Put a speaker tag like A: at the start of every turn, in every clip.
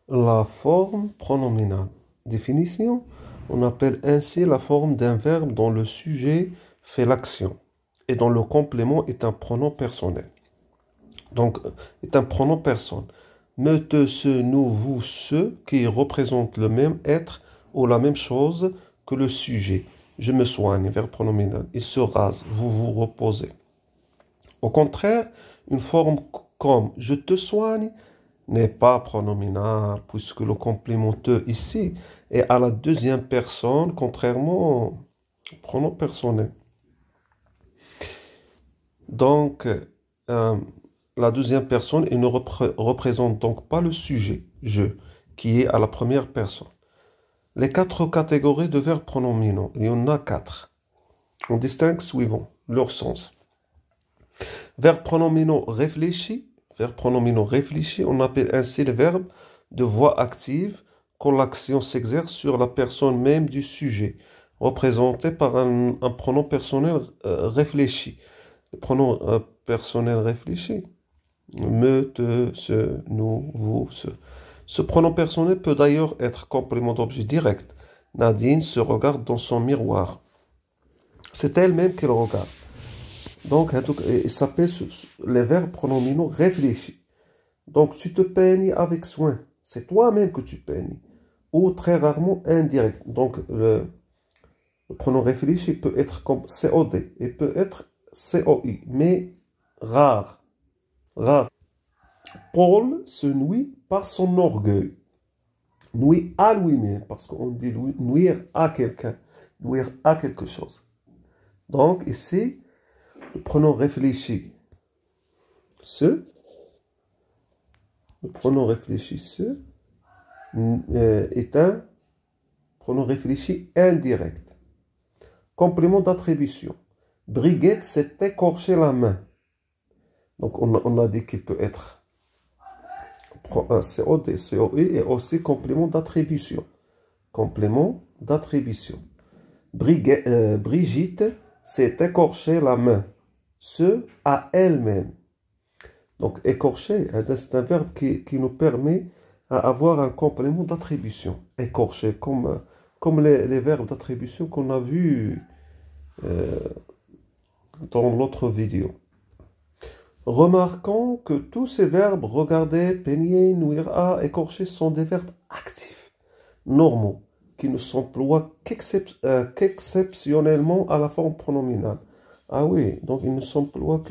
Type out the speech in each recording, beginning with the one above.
A: La forme pronominale. Définition. On appelle ainsi la forme d'un verbe dont le sujet fait l'action et dont le complément est un pronom personnel. Donc, est un pronom personne. Me, te, ce, nous, vous, ce qui représentent le même être ou la même chose que le sujet. Je me soigne, verbe pronominal. Il se rase, vous vous reposez. Au contraire, une forme comme je te soigne n'est pas pronominal puisque le complément te ici est à la deuxième personne, contrairement au pronom personnel. Donc, la deuxième personne ne représente donc pas le sujet, je, qui est à la première personne. Les quatre catégories de verbes pronominaux, il y en a quatre. On distingue suivant leur sens. Verbes pronominaux réfléchis. Verbes pronominaux réfléchis, on appelle ainsi les verbes de voix active quand l'action s'exerce sur la personne même du sujet, représenté par un pronom personnel réfléchi. Le pronom personnel réfléchi. Me, te, ce, nous, vous, ce. Ce pronom personnel peut d'ailleurs être complément d'objet direct. Nadine se regarde dans son miroir. C'est elle-même qu'elle regarde. Donc, il s'appelle les verbes pronominaux réfléchis. Donc, tu te peignes avec soin. C'est toi-même que tu peignes. Ou très rarement indirect. Donc, le pronom réfléchi peut être comme COD et peut être COI, mais rare. Rare. Paul se nuit par son orgueil. Nuit à lui-même, parce qu'on dit nuire à quelqu'un, nuire à quelque chose. Donc, ici, le pronom réfléchi, le pronom réfléchi, est un pronom réfléchi indirect. Complément d'attribution. Brigitte s'est écorché la main. Donc, on a dit qu'il peut être COD, COI et aussi complément d'attribution. Complément d'attribution. Brigitte s'est écorché la main. Ce à elle-même. Donc, écorcher, c'est un verbe qui nous permet d'avoir un complément d'attribution. Écorcher, comme les verbes d'attribution qu'on a vus dans l'autre vidéo. Remarquons que tous ces verbes, regarder, peigner, nuire à, écorcher, sont des verbes actifs, normaux, qui ne s'emploient qu'exceptionnellement à la forme pronominale. Ah oui, donc ils ne s'emploient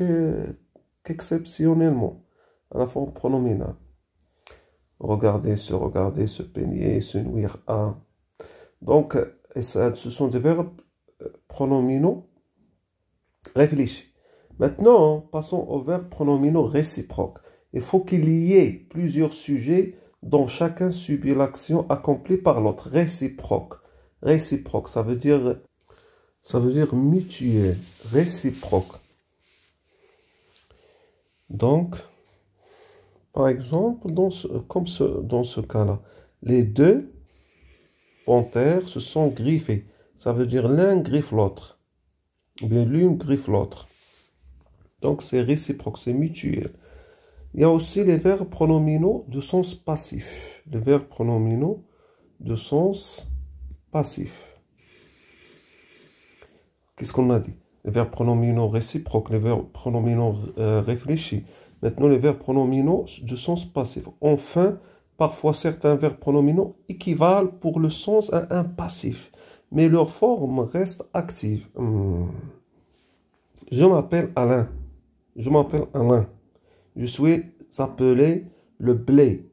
A: qu'exceptionnellement à la forme pronominale. Regarder, se peigner, se nuire à. Donc, ce sont des verbes pronominaux réfléchis. Maintenant, passons aux verbes pronominaux réciproques. Il faut qu'il y ait plusieurs sujets dont chacun subit l'action accomplie par l'autre. Réciproque. Réciproque, ça veut dire mutuel. Réciproque. Donc, par exemple, dans ce cas-là, les deux panthères se sont griffées. Ça veut dire l'un griffe l'autre. Ou bien l'une griffe l'autre. Donc, c'est réciproque, c'est mutuel. Il y a aussi les verbes pronominaux de sens passif. Les verbes pronominaux de sens passif. Qu'est-ce qu'on a dit? Les verbes pronominaux réciproques, les verbes pronominaux réfléchis. Maintenant, les verbes pronominaux de sens passif. Enfin, parfois, certains verbes pronominaux équivalent pour le sens à un passif, mais leur forme reste active. Je m'appelle Alain. Je m'appelle Alain. Je suis appelé le blé.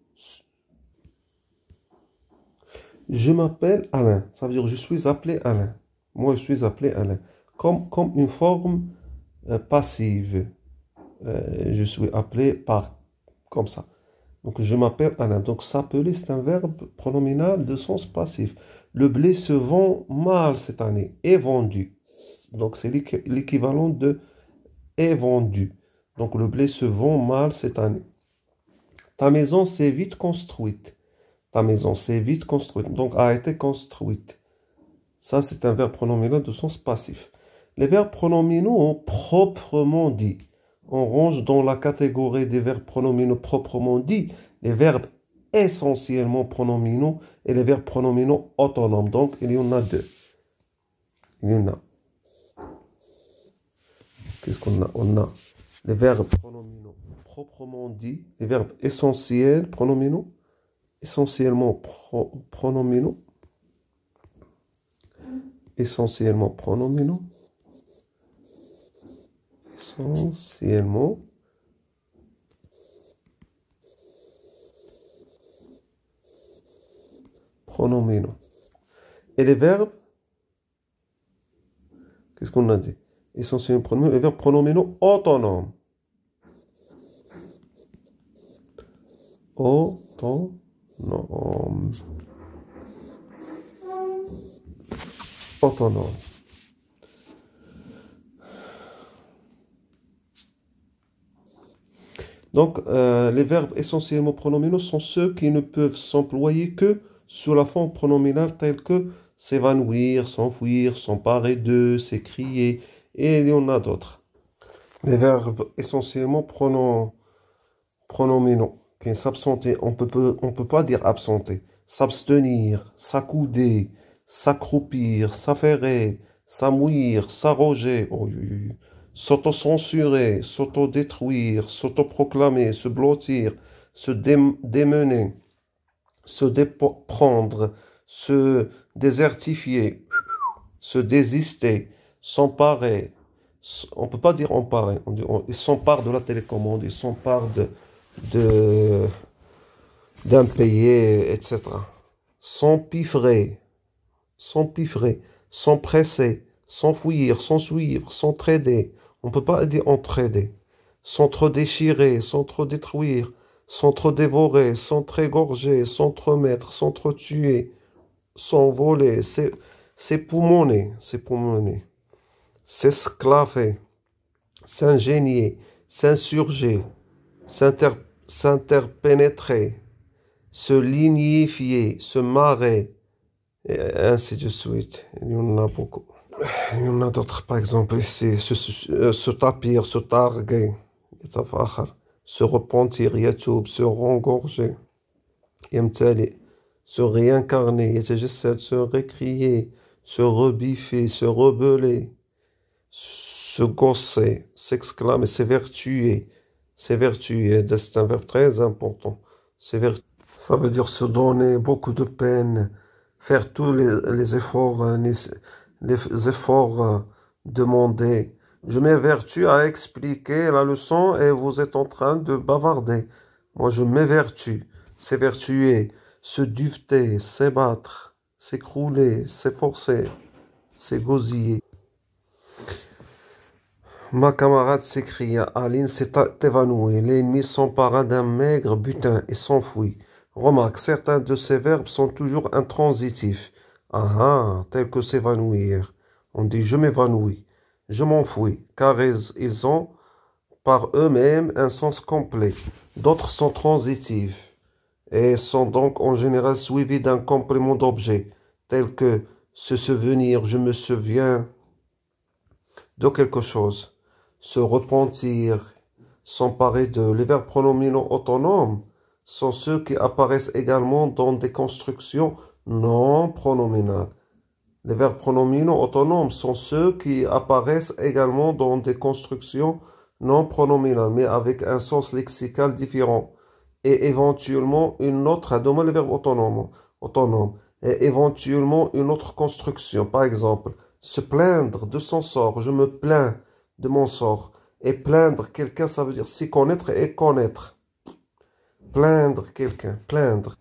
A: Je m'appelle Alain. Ça veut dire je suis appelé Alain. Moi, je suis appelé Alain. Comme une forme passive. Je suis appelé par. Comme ça. Donc, je m'appelle Alain. Donc, s'appeler, c'est un verbe pronominal de sens passif. Le blé se vend mal cette année. Est vendu. Donc, c'est l'équivalent de est vendu. Donc, le blé se vend mal cette année. Ta maison s'est vite construite. Ta maison s'est vite construite. Donc, a été construite. Ça, c'est un verbe pronominal de sens passif. Les verbes pronominaux proprement dit. On range dans la catégorie des verbes pronominaux proprement dit les verbes essentiellement pronominaux et les verbes pronominaux autonomes. Donc, il y en a deux. Il y en a. Qu'est-ce qu'on a? On a les verbes pronominaux proprement dit, les verbes essentiels pronominaux, essentiellement pronominaux, essentiellement pronominaux, essentiellement pronominaux. Et les verbes, qu'est-ce qu'on a dit? Essentiellement pronominaux, les verbes pronominaux autonomes. Autonome. Autonome. Donc, les verbes essentiellement pronominaux sont ceux qui ne peuvent s'employer que sous la forme pronominale telle que s'évanouir, s'enfuir, s'emparer d'eux, s'écrier, et il y en a d'autres. Les verbes essentiellement pronominaux, qui s'absenter, on peut pas dire absenter, s'abstenir, s'accouder, s'accroupir, s'affairer, s'amouir, s'arroger, s'auto-censurer, s'auto-détruire, s'auto-proclamer, se blottir, se démener, se déprendre, se désertifier, se désister, s'emparer. On peut pas dire emparer, il s'empare de la télécommande, il s'empare de, d'impayé, etc. S'empiffrer, s'empresser, s'enfuir, s'ensuivre, s'entraider. On ne peut pas dire entraider. S'entre-déchirer, s'entre-détruire, s'entre-dévorer, s'entre-égorger, s'entremettre, s'entretuer, s'envoler, s'époumoner, s'esclaver, s'ingénier, s'insurger, s'interpénétrer, se lignifier, se marrer, et ainsi de suite. Il y en a beaucoup. Il y en a d'autres, par exemple, ici, se tapir, se targuer, se repentir, yatoub, se rengorger, yamtali, se réincarner, yatajassad, se récrier, se rebiffer, se rebeller, se gosser, s'exclamer, s'évertuer. S'évertuer, c'est un verbe très important. Ça veut dire se donner beaucoup de peine, faire tous les efforts, les efforts demandés. Je m'évertue à expliquer la leçon et vous êtes en train de bavarder. Moi, je m'évertue, s'évertuer, se duveter, s'ébattre, s'écrouler, s'efforcer, s'égosiller. Ma camarade s'écria, Aline s'est évanouie. L'ennemi s'empara d'un maigre butin et s'enfuit. Remarque, certains de ces verbes sont toujours intransitifs. Ah ah, tels que s'évanouir. On dit je m'évanouis, je m'enfuis, car ils ont par eux-mêmes un sens complet. D'autres sont transitifs et sont donc en général suivis d'un complément d'objet, tel que se souvenir, je me souviens de quelque chose. Se repentir, s'emparer de. Les verbes pronominaux autonomes sont ceux qui apparaissent également dans des constructions non pronominales. Les verbes pronominaux autonomes sont ceux qui apparaissent également dans des constructions non pronominales, mais avec un sens lexical différent. Et éventuellement une autre, à demander les verbes autonomes, et éventuellement une autre construction. Par exemple, se plaindre de son sort, je me plains de mon sort. Et plaindre quelqu'un, ça veut dire s'y connaître et connaître. Plaindre quelqu'un, plaindre.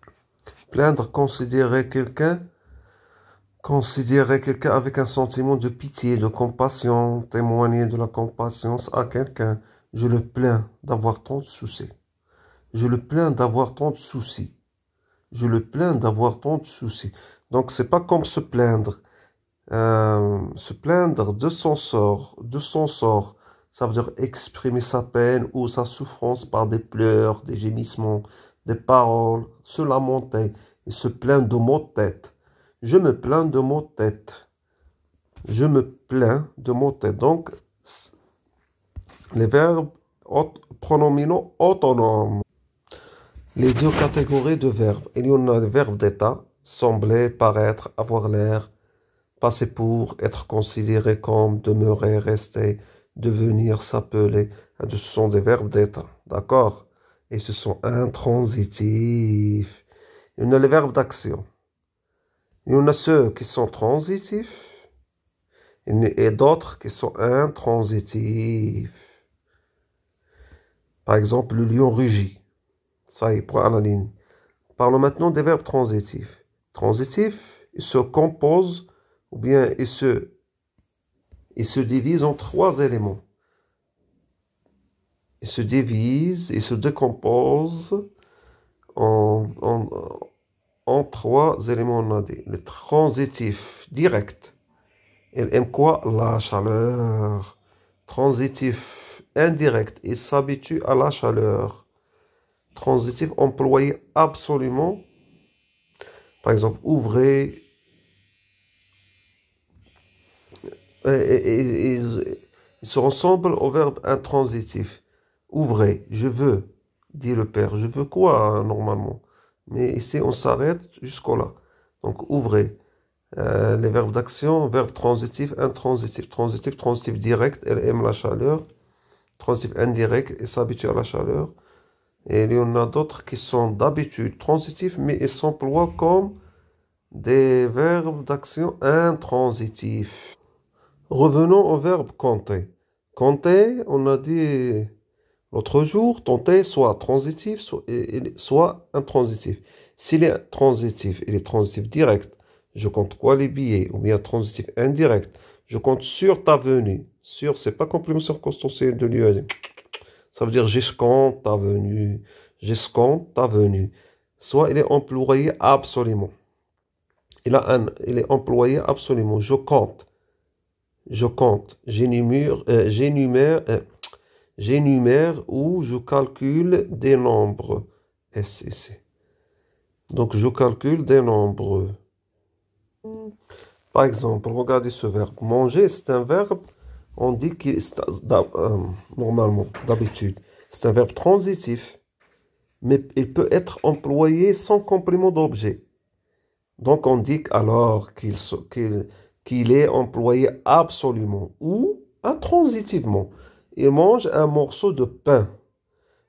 A: Plaindre, considérer quelqu'un avec un sentiment de pitié, de compassion, témoigner de la compassion à quelqu'un. Je le plains d'avoir tant de soucis. Je le plains d'avoir tant de soucis. Je le plains d'avoir tant de soucis. Donc, c'est pas comme se plaindre. Se plaindre de son sort, ça veut dire exprimer sa peine ou sa souffrance par des pleurs, des gémissements, des paroles, se lamenter et se plaindre de maux de tête. Je me plains de maux de tête. Je me plains de maux de tête. Donc, les verbes pronominaux autonomes. les deux catégories de verbes. Il y en a le verbe d'état, sembler, paraître, avoir l'air, passer pour, être considéré comme, demeurer, rester, devenir, s'appeler. Ce sont des verbes d'état, d'accord? Et ce sont intransitifs. Il y en a les verbes d'action. Il y en a ceux qui sont transitifs et d'autres qui sont intransitifs. Par exemple, le lion rugit. Ça y est, point à la ligne. Parlons maintenant des verbes transitifs. Transitifs, ils se composent ou bien ils se divisent en trois éléments. Ils se divisent, ils se décomposent en trois éléments, on a dit. Le transitif direct. Il aime quoi? La chaleur. Transitif indirect. Il s'habitue à la chaleur. Transitif employé absolument. Par exemple, ouvrez. Ils se ressemblent au verbe intransitif. Ouvrez, je veux, dit le père. Je veux quoi normalement? Mais ici, on s'arrête jusqu'au là. Donc, ouvrez. Les verbes d'action, verbe transitif, intransitif, transitif, transitif direct, elle aime la chaleur. Transitif indirect, elle s'habitue à la chaleur. Et il y en a d'autres qui sont d'habitude transitifs, mais ils s'emploient comme des verbes d'action intransitifs. Revenons au verbe compter. Compter, on a dit l'autre jour, tenter soit transitif, soit intransitif. S'il est transitif, il est transitif direct. Je compte quoi les billets? Ou bien transitif indirect. Je compte sur ta venue. Sur, c'est pas complément circonstanciel de lieu. Ça veut dire j'escompte ta venue. J'escompte ta venue. Soit il est employé absolument. Il est employé absolument. Je compte. Je compte. J'énumère ou je calcule des nombres. SCC. Donc je calcule des nombres. Par exemple, regardez ce verbe. Manger, c'est un verbe, on dit qu'il est normalement, d'habitude. C'est un verbe transitif, mais il peut être employé sans complément d'objet. Donc on dit alors qu'il est employé absolument ou intransitivement. Il mange un morceau de pain.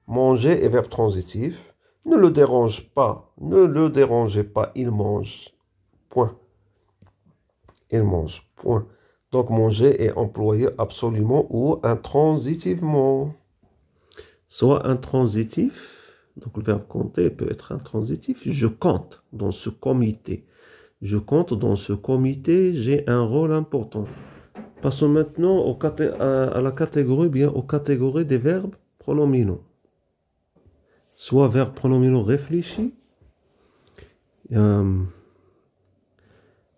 A: Manger est verbe transitif. Ne le dérange pas. Ne le dérangez pas. Il mange. Point. Il mange. Point. Donc manger est employé absolument ou intransitivement. Soit intransitif, donc le verbe compter peut être intransitif. Je compte dans ce comité. Je compte dans ce comité, j'ai un rôle important. Passons maintenant à la catégorie, bien aux catégories des verbes pronominaux. Soit verbe pronominaux réfléchi,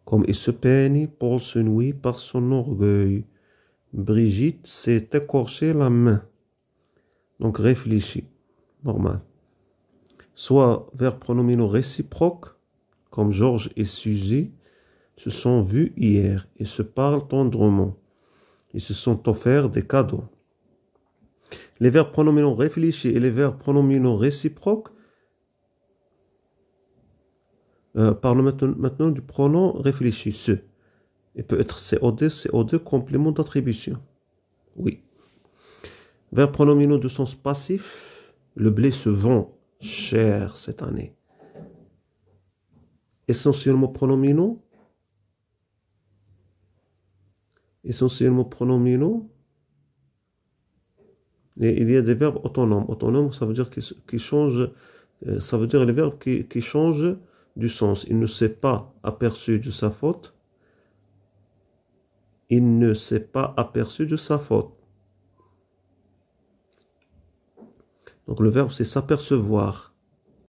A: comme il se peigne, Paul se nouit par son orgueil. Brigitte s'est écorché la main. Donc réfléchi, normal. Soit verbe pronominaux réciproque, comme Georges et Suzy se sont vus hier et se parlent tendrement. Ils se sont offerts des cadeaux. Les verbes pronominaux réfléchis et les verbes pronominaux réciproques parlons maintenant du pronom réfléchi, ce. Il peut être COD, complément d'attribution. Oui. Verbes pronominaux de sens passif, le blé se vend cher cette année. Essentiellement pronominaux. Et il y a des verbes autonomes. Autonome, ça veut dire qu'ils changent. Ça veut dire les verbes qui changent du sens. Il ne s'est pas aperçu de sa faute. Il ne s'est pas aperçu de sa faute. Donc le verbe c'est s'apercevoir.